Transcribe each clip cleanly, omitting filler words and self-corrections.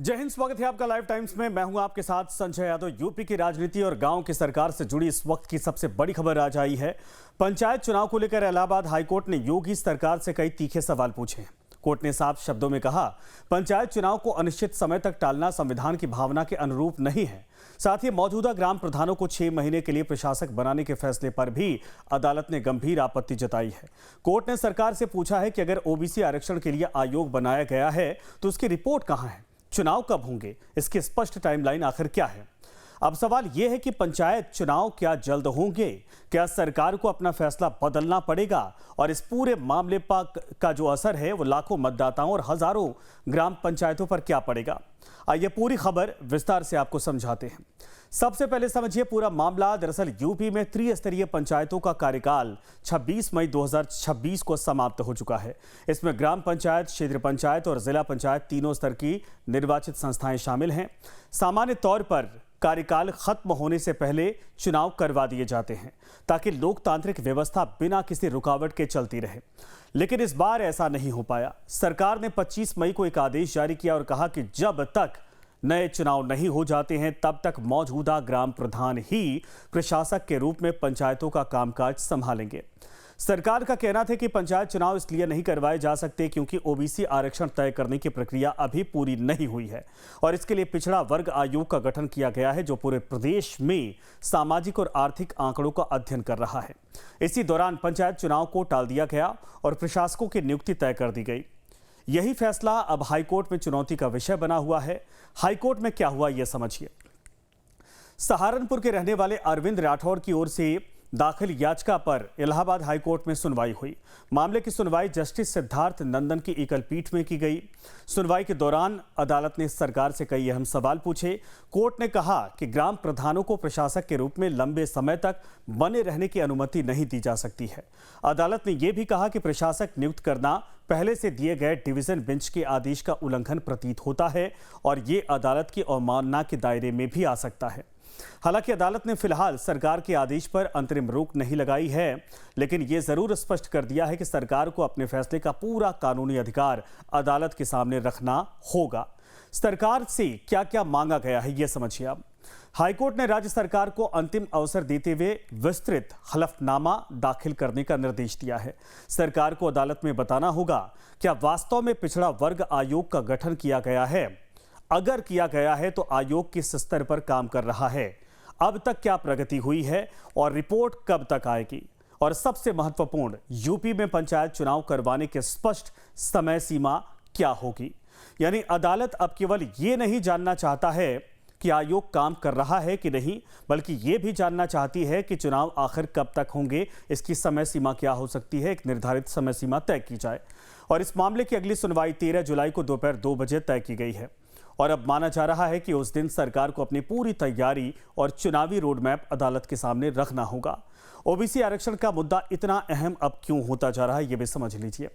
जय हिंद। स्वागत है आपका लाइव टाइम्स में। मैं हूं आपके साथ संजय यादव। यूपी की राजनीति और गांव की सरकार से जुड़ी इस वक्त की सबसे बड़ी खबर आज आई है। पंचायत चुनाव को लेकर इलाहाबाद हाईकोर्ट ने योगी सरकार से कई तीखे सवाल पूछे। कोर्ट ने साफ शब्दों में कहा, पंचायत चुनाव को अनिश्चित समय तक टालना संविधान की भावना के अनुरूप नहीं है। साथ ही मौजूदा ग्राम प्रधानों को 6 महीने के लिए प्रशासक बनाने के फैसले पर भी अदालत ने गंभीर आपत्ति जताई है। कोर्ट ने सरकार से पूछा है कि अगर ओबीसी आरक्षण के लिए आयोग बनाया गया है तो उसकी रिपोर्ट कहां है, चुनाव कब होंगे, इसकी स्पष्ट टाइमलाइन आखिर क्या है। अब सवाल यह है कि पंचायत चुनाव क्या जल्द होंगे, क्या सरकार को अपना फैसला बदलना पड़ेगा और इस पूरे मामले का जो असर है वो लाखों मतदाताओं और हजारों ग्राम पंचायतों पर क्या पड़ेगा। आइए पूरी खबर विस्तार से आपको समझाते हैं। सबसे पहले समझिए पूरा मामला। दरअसल यूपी में त्रिस्तरीय पंचायतों का कार्यकाल 26 मई 2026 को समाप्त हो चुका है। इसमें ग्राम पंचायत, क्षेत्र पंचायत और जिला पंचायत तीनों स्तर की निर्वाचित संस्थाएं शामिल हैं। सामान्य तौर पर कार्यकाल खत्म होने से पहले चुनाव करवा दिए जाते हैं ताकि लोकतांत्रिक व्यवस्था बिना किसी रुकावट के चलती रहे, लेकिन इस बार ऐसा नहीं हो पाया। सरकार ने 25 मई को एक आदेश जारी किया और कहा कि जब तक नए चुनाव नहीं हो जाते हैं तब तक मौजूदा ग्राम प्रधान ही प्रशासक के रूप में पंचायतों का कामकाज संभालेंगे। सरकार का कहना था कि पंचायत चुनाव इसलिए नहीं करवाए जा सकते क्योंकि ओबीसी आरक्षण तय करने की प्रक्रिया अभी पूरी नहीं हुई है और इसके लिए पिछड़ा वर्ग आयोग का गठन किया गया है जो पूरे प्रदेश में सामाजिक और आर्थिक आंकड़ों का अध्ययन कर रहा है। इसी दौरान पंचायत चुनाव को टाल दिया गया और प्रशासकों की नियुक्ति तय कर दी गई। यही फैसला अब हाईकोर्ट में चुनौती का विषय बना हुआ है। हाईकोर्ट में क्या हुआ यह समझिए। सहारनपुर के रहने वाले अरविंद राठौर की ओर से दाखिल याचिका पर इलाहाबाद हाईकोर्ट में सुनवाई हुई। मामले की सुनवाई जस्टिस सिद्धार्थ नंदन की एकल पीठ में की गई। सुनवाई के दौरान अदालत ने सरकार से कई अहम सवाल पूछे। कोर्ट ने कहा कि ग्राम प्रधानों को प्रशासक के रूप में लंबे समय तक बने रहने की अनुमति नहीं दी जा सकती है। अदालत ने यह भी कहा कि प्रशासक नियुक्त करना पहले से दिए गए डिवीजन बेंच के आदेश का उल्लंघन प्रतीत होता है और ये अदालत की अवमानना के दायरे में भी आ सकता है। हालांकि अदालत ने फिलहाल सरकार के आदेश पर अंतरिम रोक नहीं लगाई है, लेकिन यह जरूर स्पष्ट कर दिया है कि सरकार को अपने फैसले का पूरा कानूनी अधिकार अदालत के सामने रखना होगा। सरकार से क्या क्या मांगा गया है यह समझिए। अब हाईकोर्ट ने राज्य सरकार को अंतिम अवसर देते हुए विस्तृत हलफनामा दाखिल करने का निर्देश दिया है। सरकार को अदालत में बताना होगा क्या वास्तव में पिछड़ा वर्ग आयोग का गठन किया गया है, अगर किया गया है तो आयोग किस स्तर पर काम कर रहा है, अब तक क्या प्रगति हुई है और रिपोर्ट कब तक आएगी, और सबसे महत्वपूर्ण यूपी में पंचायत चुनाव करवाने के स्पष्ट समय सीमा क्या होगी। यानी अदालत अब केवल ये नहीं जानना चाहता है कि आयोग काम कर रहा है कि नहीं, बल्कि ये भी जानना चाहती है कि चुनाव आखिर कब तक होंगे, इसकी समय सीमा क्या हो सकती है। एक निर्धारित समय सीमा तय की जाए और इस मामले की अगली सुनवाई 13 जुलाई को दोपहर 2 बजे तय की गई है और अब माना जा रहा है कि उस दिन सरकार को अपनी पूरी तैयारी और चुनावी रोड मैप अदालत के सामने रखना होगा। ओबीसी आरक्षण का मुद्दा इतना अहम अब क्यों होता जा रहा है ये भी समझ लीजिए।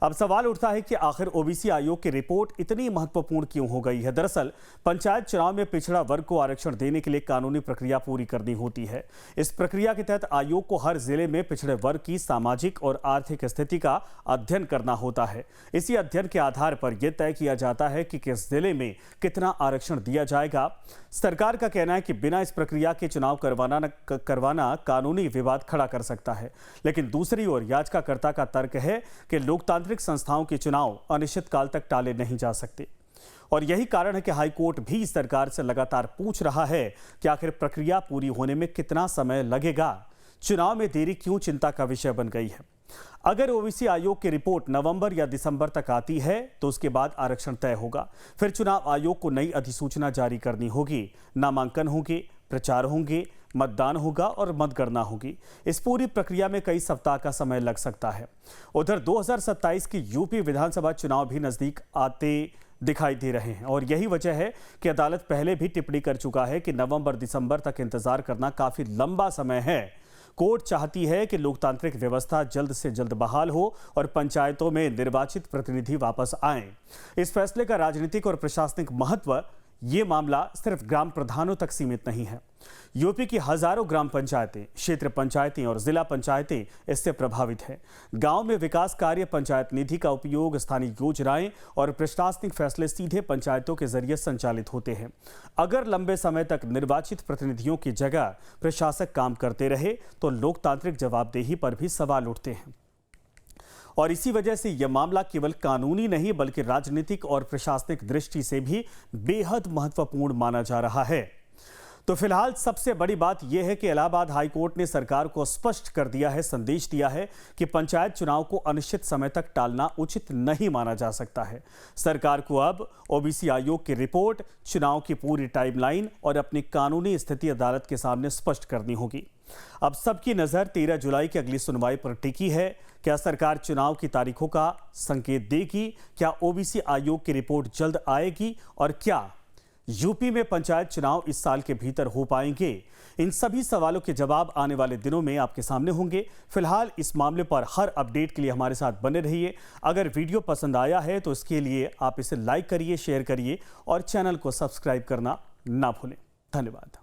अब सवाल उठता है कि आखिर ओबीसी आयोग की रिपोर्ट इतनी महत्वपूर्ण क्यों हो गई है। दरअसल पंचायत चुनाव में पिछड़ा वर्ग को आरक्षण देने के लिए कानूनी प्रक्रिया पूरी करनी होती है। इस प्रक्रिया के तहत आयोग को हर जिले में पिछड़े वर्ग की सामाजिक और आर्थिक स्थिति का अध्ययन करना होता है। इसी अध्ययन के आधार पर यह तय किया जाता है कि किस जिले में कितना आरक्षण दिया जाएगा। सरकार का कहना है कि बिना इस प्रक्रिया के चुनाव करवाना कानूनी विवाद खड़ा कर सकता है, लेकिन दूसरी ओर याचिकाकर्ता का तर्क है कि लोकतांत्रिक संस्थाओं के चुनाव अनिश्चितकाल तक टाले नहीं जा सकते और यही कारण है कि हाईकोर्ट भी सरकार से लगातार पूछ रहा है कि आखिर प्रक्रिया पूरी होने में कितना समय लगेगा। चुनाव में देरी क्यों चिंता का विषय बन गई है। अगर ओबीसी आयोग की रिपोर्ट नवंबर या दिसंबर तक आती है तो उसके बाद आरक्षण तय होगा। फिर चुनाव आयोग को नई अधिसूचना जारी करनी होगी, नामांकन होंगे, प्रचार होंगे, मतदान होगा और मतगणना होगी। इस पूरी प्रक्रिया में कई सप्ताह का समय लग सकता है। उधर 2027 की यूपी विधानसभा चुनाव भी नजदीक आते दिखाई दे रहे हैं और यही वजह है कि अदालत पहले भी टिप्पणी कर चुका है कि नवंबर दिसंबर तक इंतजार करना काफी लंबा समय है। कोर्ट चाहती है कि लोकतांत्रिक व्यवस्था जल्द से जल्द बहाल हो और पंचायतों में निर्वाचित प्रतिनिधि वापस आएं। इस फैसले का राजनीतिक और प्रशासनिक महत्व ये मामला सिर्फ ग्राम प्रधानों तक सीमित नहीं है। यूपी की हजारों ग्राम पंचायतें, क्षेत्र पंचायतें और जिला पंचायतें इससे प्रभावित हैं। गांव में विकास कार्य, पंचायत निधि का उपयोग, स्थानीय योजनाएं और प्रशासनिक फैसले सीधे पंचायतों के जरिए संचालित होते हैं। अगर लंबे समय तक निर्वाचित प्रतिनिधियों की जगह प्रशासक काम करते रहे तो लोकतांत्रिक जवाबदेही पर भी सवाल उठते हैं। और इसी वजह से यह मामला केवल कानूनी नहीं बल्कि राजनीतिक और प्रशासनिक दृष्टि से भी बेहद महत्वपूर्ण माना जा रहा है। तो फिलहाल सबसे बड़ी बात यह है कि इलाहाबाद हाईकोर्ट ने सरकार को स्पष्ट कर दिया है, संदेश दिया है कि पंचायत चुनाव को अनिश्चित समय तक टालना उचित नहीं माना जा सकता है। सरकार को अब ओबीसी आयोग की रिपोर्ट, चुनाव की पूरी टाइमलाइन और अपनी कानूनी स्थिति अदालत के सामने स्पष्ट करनी होगी। अब सबकी नजर 13 जुलाई की अगली सुनवाई पर टिकी है। क्या सरकार चुनाव की तारीखों का संकेत देगी? क्या ओबीसी आयोग की रिपोर्ट जल्द आएगी? और क्या यूपी में पंचायत चुनाव इस साल के भीतर हो पाएंगे? इन सभी सवालों के जवाब आने वाले दिनों में आपके सामने होंगे। फिलहाल इस मामले पर हर अपडेट के लिए हमारे साथ बने रहिए। अगर वीडियो पसंद आया है तो इसके लिए आप इसे लाइक करिए, शेयर करिए और चैनल को सब्सक्राइब करना ना भूलें। धन्यवाद।